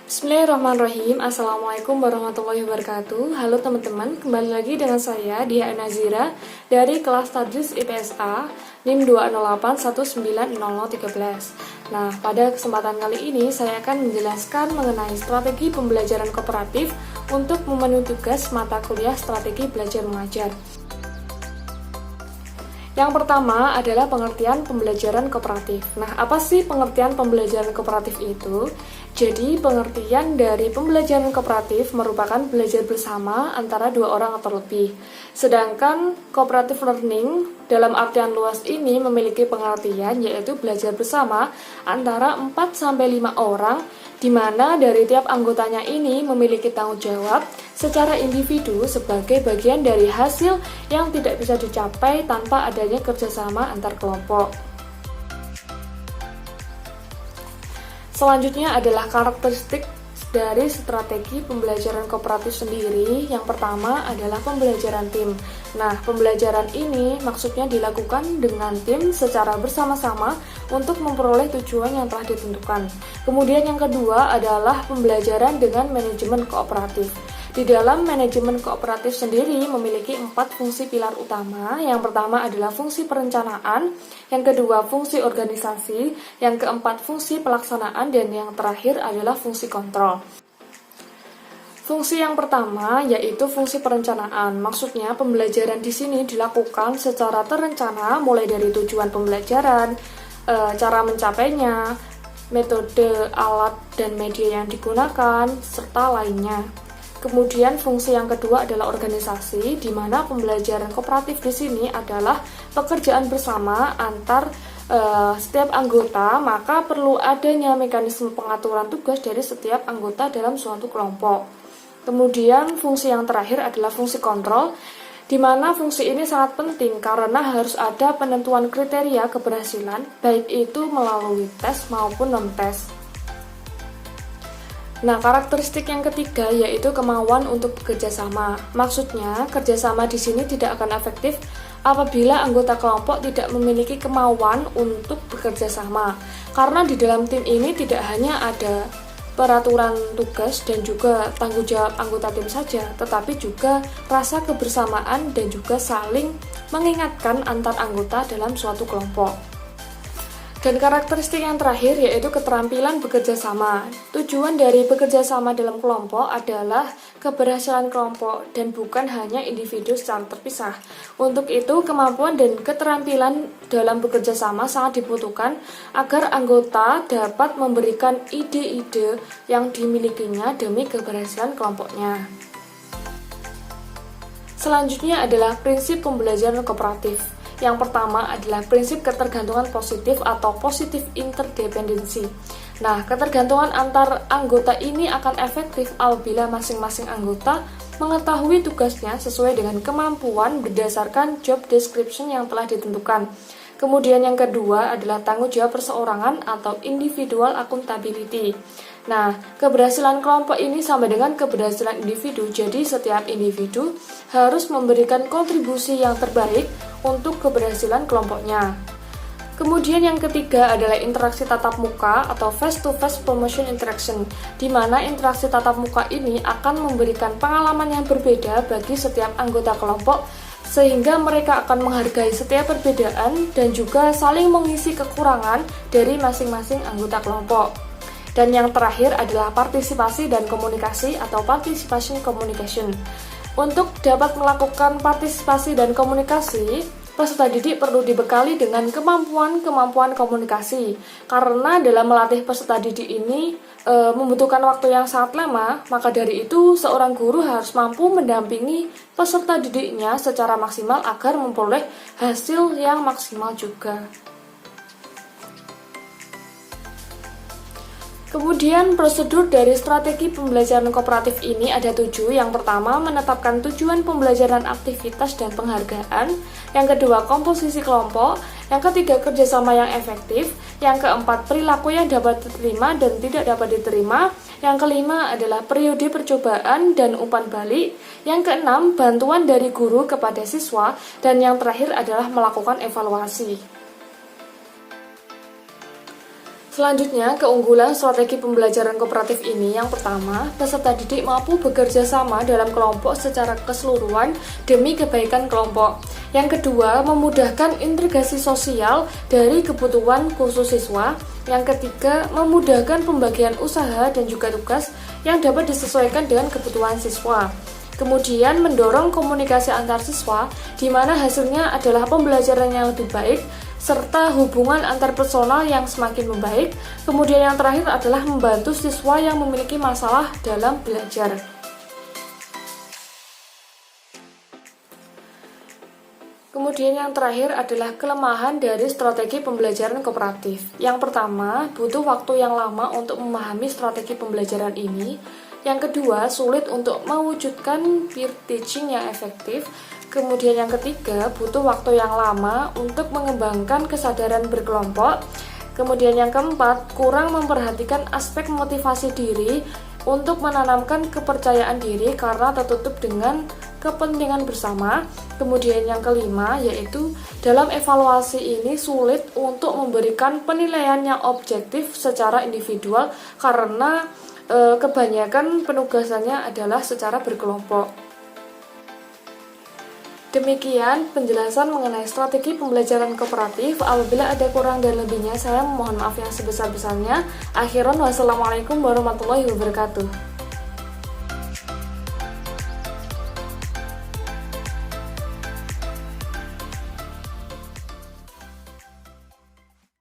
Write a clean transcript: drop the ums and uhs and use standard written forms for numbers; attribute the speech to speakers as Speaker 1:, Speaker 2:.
Speaker 1: Bismillahirrahmanirrahim. Assalamualaikum warahmatullahi wabarakatuh. Halo teman-teman, kembali lagi dengan saya Dia Nazira dari kelas Tadris IPSA NIM 208190013. Nah, pada kesempatan kali ini saya akan menjelaskan mengenai strategi pembelajaran kooperatif untuk memenuhi tugas mata kuliah strategi belajar mengajar. Yang pertama adalah pengertian pembelajaran kooperatif. Nah, apa sih pengertian pembelajaran kooperatif itu? Jadi, pengertian dari pembelajaran kooperatif merupakan belajar bersama antara dua orang atau lebih. Sedangkan cooperative learning dalam artian luas ini memiliki pengertian yaitu belajar bersama antara 4-5 orang, di mana dari tiap anggotanya ini memiliki tanggung jawab secara individu sebagai bagian dari hasil yang tidak bisa dicapai tanpa adanya kerjasama antar kelompok. Selanjutnya adalah karakteristik dari strategi pembelajaran kooperatif sendiri. Yang pertama adalah pembelajaran tim. Nah, pembelajaran ini maksudnya dilakukan dengan tim secara bersama-sama untuk memperoleh tujuan yang telah ditentukan. Kemudian yang kedua adalah pembelajaran dengan manajemen kooperatif. Di dalam manajemen kooperatif sendiri memiliki 4 fungsi pilar utama. Yang pertama adalah fungsi perencanaan, yang kedua fungsi organisasi, yang keempat fungsi pelaksanaan, dan yang terakhir adalah fungsi kontrol. Fungsi yang pertama yaitu fungsi perencanaan. Maksudnya pembelajaran di sini dilakukan secara terencana mulai dari tujuan pembelajaran, cara mencapainya, metode, alat, dan media yang digunakan, serta lainnya. Kemudian fungsi yang kedua adalah organisasi, di mana pembelajaran kooperatif di sini adalah pekerjaan bersama antar setiap anggota, maka perlu adanya mekanisme pengaturan tugas dari setiap anggota dalam suatu kelompok. Kemudian fungsi yang terakhir adalah fungsi kontrol, di mana fungsi ini sangat penting karena harus ada penentuan kriteria keberhasilan, baik itu melalui tes maupun non-tes. Nah, karakteristik yang ketiga yaitu kemauan untuk bekerja sama. Maksudnya, kerjasama di sini tidak akan efektif apabila anggota kelompok tidak memiliki kemauan untuk bekerja sama. Karena di dalam tim ini tidak hanya ada peraturan tugas dan juga tanggung jawab anggota tim saja, tetapi juga rasa kebersamaan dan juga saling mengingatkan antar anggota dalam suatu kelompok. Dan karakteristik yang terakhir yaitu keterampilan bekerja sama. Tujuan dari bekerja sama dalam kelompok adalah keberhasilan kelompok dan bukan hanya individu secara terpisah. Untuk itu, kemampuan dan keterampilan dalam bekerja sama sangat dibutuhkan agar anggota dapat memberikan ide-ide yang dimilikinya demi keberhasilan kelompoknya. Selanjutnya adalah prinsip pembelajaran kooperatif. Yang pertama adalah prinsip ketergantungan positif atau positive interdependency. Nah, ketergantungan antar anggota ini akan efektif apabila masing-masing anggota mengetahui tugasnya sesuai dengan kemampuan berdasarkan job description yang telah ditentukan. Kemudian yang kedua adalah tanggung jawab perseorangan atau individual accountability. Nah, keberhasilan kelompok ini sama dengan keberhasilan individu, jadi setiap individu harus memberikan kontribusi yang terbaik untuk keberhasilan kelompoknya. Kemudian yang ketiga adalah interaksi tatap muka atau face-to-face promotion interaction, di mana interaksi tatap muka ini akan memberikan pengalaman yang berbeda bagi setiap anggota kelompok, sehingga mereka akan menghargai setiap perbedaan dan juga saling mengisi kekurangan dari masing-masing anggota kelompok. Dan yang terakhir adalah partisipasi dan komunikasi atau participation communication. Untuk dapat melakukan partisipasi dan komunikasi, peserta didik perlu dibekali dengan kemampuan komunikasi. Karena dalam melatih peserta didik ini membutuhkan waktu yang sangat lama, maka dari itu seorang guru harus mampu mendampingi peserta didiknya secara maksimal agar memperoleh hasil yang maksimal juga. Kemudian prosedur dari strategi pembelajaran kooperatif ini ada 7. Yang pertama, menetapkan tujuan pembelajaran aktivitas dan penghargaan. Yang kedua, komposisi kelompok. Yang ketiga, kerjasama yang efektif. Yang keempat, perilaku yang dapat diterima dan tidak dapat diterima. Yang kelima adalah periode percobaan dan umpan balik. Yang keenam, bantuan dari guru kepada siswa. Dan yang terakhir adalah melakukan evaluasi. Selanjutnya, keunggulan strategi pembelajaran kooperatif ini yang pertama, peserta didik mampu bekerja sama dalam kelompok secara keseluruhan demi kebaikan kelompok. Yang kedua, memudahkan integrasi sosial dari kebutuhan khusus siswa. Yang ketiga, memudahkan pembagian usaha dan juga tugas yang dapat disesuaikan dengan kebutuhan siswa. Kemudian mendorong komunikasi antar siswa, di mana hasilnya adalah pembelajaran yang lebih baik, serta hubungan antar personal yang semakin membaik. Kemudian yang terakhir adalah membantu siswa yang memiliki masalah dalam belajar. Kemudian yang terakhir adalah kelemahan dari strategi pembelajaran kooperatif. Yang pertama, butuh waktu yang lama untuk memahami strategi pembelajaran ini. Yang kedua, sulit untuk mewujudkan peer teaching yang efektif. Kemudian yang ketiga, butuh waktu yang lama untuk mengembangkan kesadaran berkelompok. Kemudian yang keempat, kurang memperhatikan aspek motivasi diri untuk menanamkan kepercayaan diri karena tertutup dengan kepentingan bersama. Kemudian yang kelima, yaitu dalam evaluasi ini sulit untuk memberikan penilaian yang objektif secara individual karena kebanyakan penugasannya adalah secara berkelompok. Demikian penjelasan mengenai strategi pembelajaran kooperatif. Apabila ada kurang dan lebihnya, saya mohon maaf yang sebesar-besarnya. Akhiran, wassalamualaikum warahmatullahi wabarakatuh.